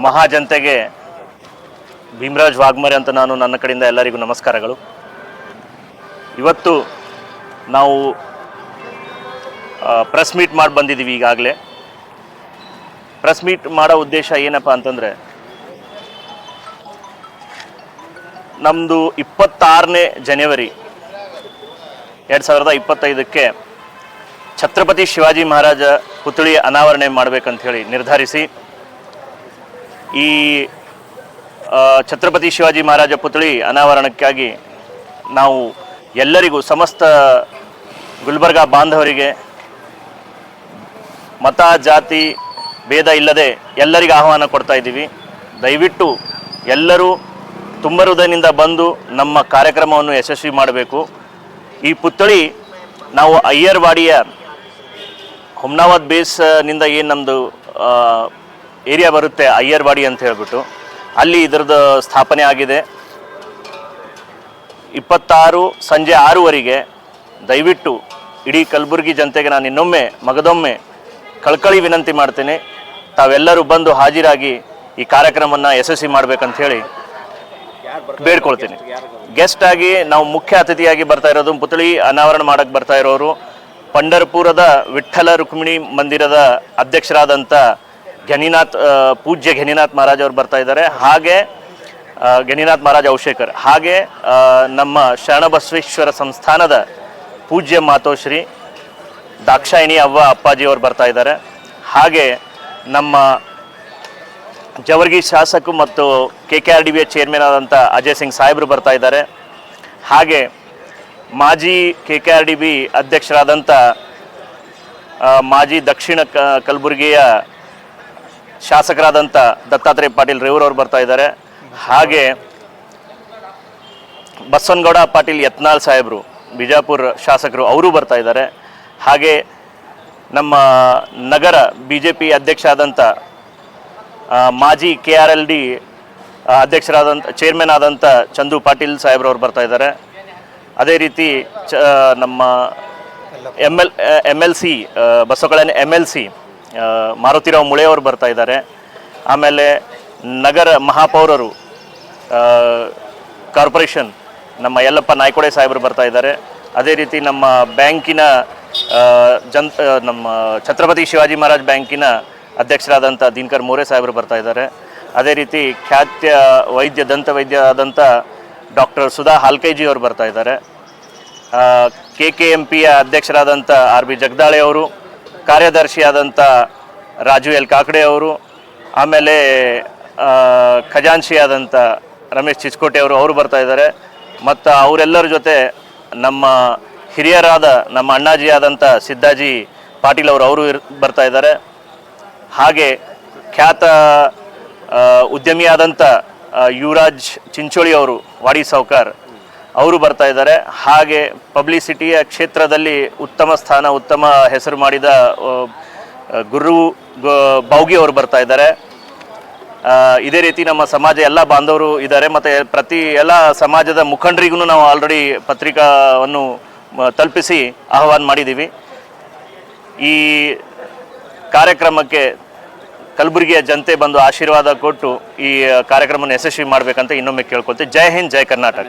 ಮಹಾಜನತೆಗೆ ಭೀಮರಾಜ್ ವಾಗ್ಮರೆ ಅಂತ ನಾನು ನನ್ನ ಕಡೆಯಿಂದ ಎಲ್ಲರಿಗೂ ನಮಸ್ಕಾರಗಳು. ಇವತ್ತು ನಾವು ಪ್ರೆಸ್ ಮೀಟ್ ಮಾಡಿ ಬಂದಿದ್ದೀವಿ. ಈಗಾಗಲೇ ಪ್ರೆಸ್ ಮೀಟ್ ಮಾಡೋ ಉದ್ದೇಶ ಏನಪ್ಪ ಅಂತಂದರೆ, ನಮ್ಮದು 26ನೇ ಜನವರಿ 2025ಕ್ಕೆ ಛತ್ರಪತಿ ಶಿವಾಜಿ ಮಹಾರಾಜ ಪುತ್ಥಳಿ ಅನಾವರಣೆ ಮಾಡಬೇಕಂತ ಹೇಳಿ ನಿರ್ಧರಿಸಿ, ಈ ಛತ್ರಪತಿ ಶಿವಾಜಿ ಮಹಾರಾಜ ಪುತ್ಥಳಿ ಅನಾವರಣಕ್ಕಾಗಿ ನಾವು ಎಲ್ಲರಿಗೂ, ಸಮಸ್ತ ಗುಲ್ಬರ್ಗಾ ಬಾಂಧವರಿಗೆ ಮತ ಜಾತಿ ಭೇದ ಇಲ್ಲದೆ ಎಲ್ಲರಿಗೂ ಆಹ್ವಾನ ಕೊಡ್ತಾ ಇದ್ದೀವಿ. ದಯವಿಟ್ಟು ಎಲ್ಲರೂ ತುಂಬ ಹೃದಯದಿಂದ ಬಂದು ನಮ್ಮ ಕಾರ್ಯಕ್ರಮವನ್ನು ಯಶಸ್ವಿ ಮಾಡಬೇಕು. ಈ ಪುತ್ಥಳಿ ನಾವು ಅಯ್ಯರ್ವಾಡಿಯ ಹುಮ್ನಾಬಾದ್ ಬೇಸ್ನಿಂದ ಏನು ನಮ್ಮದು ಏರಿಯಾ ಬರುತ್ತೆ, ಅಯ್ಯರ್ವಾಡಿ ಅಂತ ಹೇಳ್ಬಿಟ್ಟು, ಅಲ್ಲಿ ಇದರದ್ದು ಸ್ಥಾಪನೆ ಆಗಿದೆ. 26 ಸಂಜೆ 6ವರೆಗೆ ದಯವಿಟ್ಟು ಇಡೀ ಕಲಬುರಗಿ ಜನತೆಗೆ ನಾನು ಇನ್ನೊಮ್ಮೆ ಮಗದೊಮ್ಮೆ ಕಳಕಳಿ ವಿನಂತಿ ಮಾಡ್ತೇನೆ, ತಾವೆಲ್ಲರೂ ಬಂದು ಹಾಜರಾಗಿ ಈ ಕಾರ್ಯಕ್ರಮವನ್ನು ಯಶಸ್ವಿ ಮಾಡಬೇಕಂತ ಹೇಳಿ ಬೇಡ್ಕೊಳ್ತೀನಿ. ಗೆಸ್ಟ್ ಆಗಿ ನಾವು ಮುಖ್ಯ ಅತಿಥಿಯಾಗಿ ಬರ್ತಾ ಇರೋದು, ಪುತ್ಥಳಿ ಅನಾವರಣ ಮಾಡಕ್ಕೆ ಬರ್ತಾ ಇರೋರು ಪಂಢರಪುರದ ವಿಠ್ಠಲ ರುಕ್ಮಿಣಿ ಮಂದಿರದ ಅಧ್ಯಕ್ಷರಾದಂಥ ಪೂಜ್ಯ ಘನಿನಾಥ್ ಮಹಾರಾಜ್ ಅವರು ಬರ್ತಾ ಇದ್ದಾರೆ. ಹಾಗೆ ಘನಿನಾಥ್ ಮಹಾರಾಜ್ ಔಷೇಕರ್, ಹಾಗೆ ನಮ್ಮ ಶರಣಬಸವೇಶ್ವರ ಸಂಸ್ಥಾನದ ಪೂಜ್ಯ ಮಾತೋಶ್ರೀ ದಾಕ್ಷಾಯಿಣಿ ಅವ್ವ ಅಪ್ಪಾಜಿ ಅವರು ಬರ್ತಾ ಇದ್ದಾರೆ. ಹಾಗೆ ನಮ್ಮ ಜವರ್ಗಿ ಶಾಸಕ ಮತ್ತು KKRDB ಚೇರ್ಮನ್ ಆದಂಥ ಅಜಯ್ ಸಿಂಗ್ ಸಾಹೇಬರು ಬರ್ತಾ ಇದ್ದಾರೆ. ಹಾಗೆ ಮಾಜಿ KKRDB ಅಧ್ಯಕ್ಷರಾದಂಥ ಮಾಜಿ ದಕ್ಷಿಣ ಕಲಬುರಗಿಯ ಶಾಸಕರಾದಂಥ ದತ್ತಾತ್ರೇಯ ಪಾಟೀಲ್ ರೇವೂರವ್ರು ಬರ್ತಾ ಇದ್ದಾರೆ. ಹಾಗೆ ಬಸವನಗೌಡ ಪಾಟೀಲ್ ಯತ್ನಾಳ್ ಸಾಹೇಬರು ಬಿಜಾಪುರ ಶಾಸಕರು, ಅವರು ಬರ್ತಾ ಇದ್ದಾರೆ. ಹಾಗೆ ನಮ್ಮ ನಗರ BJP ಅಧ್ಯಕ್ಷ ಆದಂಥ ಮಾಜಿ KRLD ಅಧ್ಯಕ್ಷರಾದಂಥ ಚೇರ್ಮನ್ ಆದಂಥ ಚಂದು ಪಾಟೀಲ್ ಸಾಹೇಬ್ರವ್ರು ಬರ್ತಾ ಇದ್ದಾರೆ. ಅದೇ ರೀತಿ ನಮ್ಮ MLC ಬಸವಕಲ್ಯಾಣ MLC ಮಾರುತಿರಾವ್ ಮುಳೆಯವರು ಬರ್ತಾ ಇದ್ದಾರೆ. ಆಮೇಲೆ ನಗರ ಮಹಾಪೌರರು ಕಾರ್ಪೊರೇಷನ್ ನಮ್ಮ ಯಲ್ಲಪ್ಪ ನಾಯ್ಕೋಡೆ ಸಾಹೇಬರು ಬರ್ತಾ ಇದ್ದಾರೆ. ಅದೇ ರೀತಿ ನಮ್ಮ ಬ್ಯಾಂಕಿನ ನಮ್ಮ ಛತ್ರಪತಿ ಶಿವಾಜಿ ಮಹಾರಾಜ್ ಬ್ಯಾಂಕಿನ ಅಧ್ಯಕ್ಷರಾದಂಥ ದಿನಕರ್ ಮೋರೆ ಸಾಹೇಬರು ಬರ್ತಾ ಇದ್ದಾರೆ. ಅದೇ ರೀತಿ ಖ್ಯಾತ್ಯ ದಂತ ವೈದ್ಯ ಆದಂಥ ಡಾಕ್ಟರ್ ಸುಧಾ ಹಾಲ್ಕೈಜಿ ಅವರು ಬರ್ತಾ ಇದ್ದಾರೆ. KKMPಯ ಅಧ್ಯಕ್ಷರಾದಂಥ RB ಜಗದಾಳೆ ಅವರು, ಕಾರ್ಯದರ್ಶಿಯಾದಂಥ ರಾಜು ಎಲ್ ಕಾಕಡೆ ಅವರು, ಆಮೇಲೆ ಖಜಾನ್ಶಿಯಾದಂಥ ರಮೇಶ್ ಚಿಚ್ಕೋಟೆ ಅವರು ಬರ್ತಾ ಇದ್ದಾರೆ. ಮತ್ತು ಅವರೆಲ್ಲರ ಜೊತೆ ನಮ್ಮ ಹಿರಿಯರಾದ ನಮ್ಮ ಅಣ್ಣಾಜಿಯಾದಂಥ ಸಿದ್ದಾಜಿ ಪಾಟೀಲ್ ಅವರು ಬರ್ತಾ ಇದ್ದಾರೆ. ಹಾಗೆ ಖ್ಯಾತ ಉದ್ಯಮಿಯಾದಂಥ ಯುವರಾಜ್ ಚಿಂಚೋಳಿ ಅವರು, ವಾಡಿ ಸಾವ್ಕಾರ್, ಅವರು ಬರ್ತಾ ಇದ್ದಾರೆ. ಹಾಗೆ ಪಬ್ಲಿಸಿಟಿಯ ಕ್ಷೇತ್ರದಲ್ಲಿ ಉತ್ತಮ ಸ್ಥಾನ, ಉತ್ತಮ ಹೆಸರು ಮಾಡಿದ ಗುರು ಬೌಗಿ ಅವರು ಬರ್ತಾ ಇದ್ದಾರೆ. ಇದೇ ರೀತಿ ನಮ್ಮ ಸಮಾಜ ಎಲ್ಲ ಬಾಂಧವರು ಇದ್ದಾರೆ. ಮತ್ತು ಎಲ್ಲ ಸಮಾಜದ ಮುಖಂಡರಿಗೂ ನಾವು ಆಲ್ರೆಡಿ ಪತ್ರಿಕಾವನ್ನು ತಲುಪಿಸಿ ಆಹ್ವಾನ ಮಾಡಿದ್ದೀವಿ. ಈ ಕಾರ್ಯಕ್ರಮಕ್ಕೆ ಕಲಬುರಗಿಯ ಜನತೆ ಬಂದು ಆಶೀರ್ವಾದ ಕೊಟ್ಟು ಈ ಕಾರ್ಯಕ್ರಮವನ್ನು ಯಶಸ್ವಿ ಮಾಡಬೇಕಂತ ಇನ್ನೊಮ್ಮೆ ಕೇಳ್ಕೊಳ್ತೀವಿ. ಜೈ ಹಿಂದ್, ಜೈ ಕರ್ನಾಟಕ.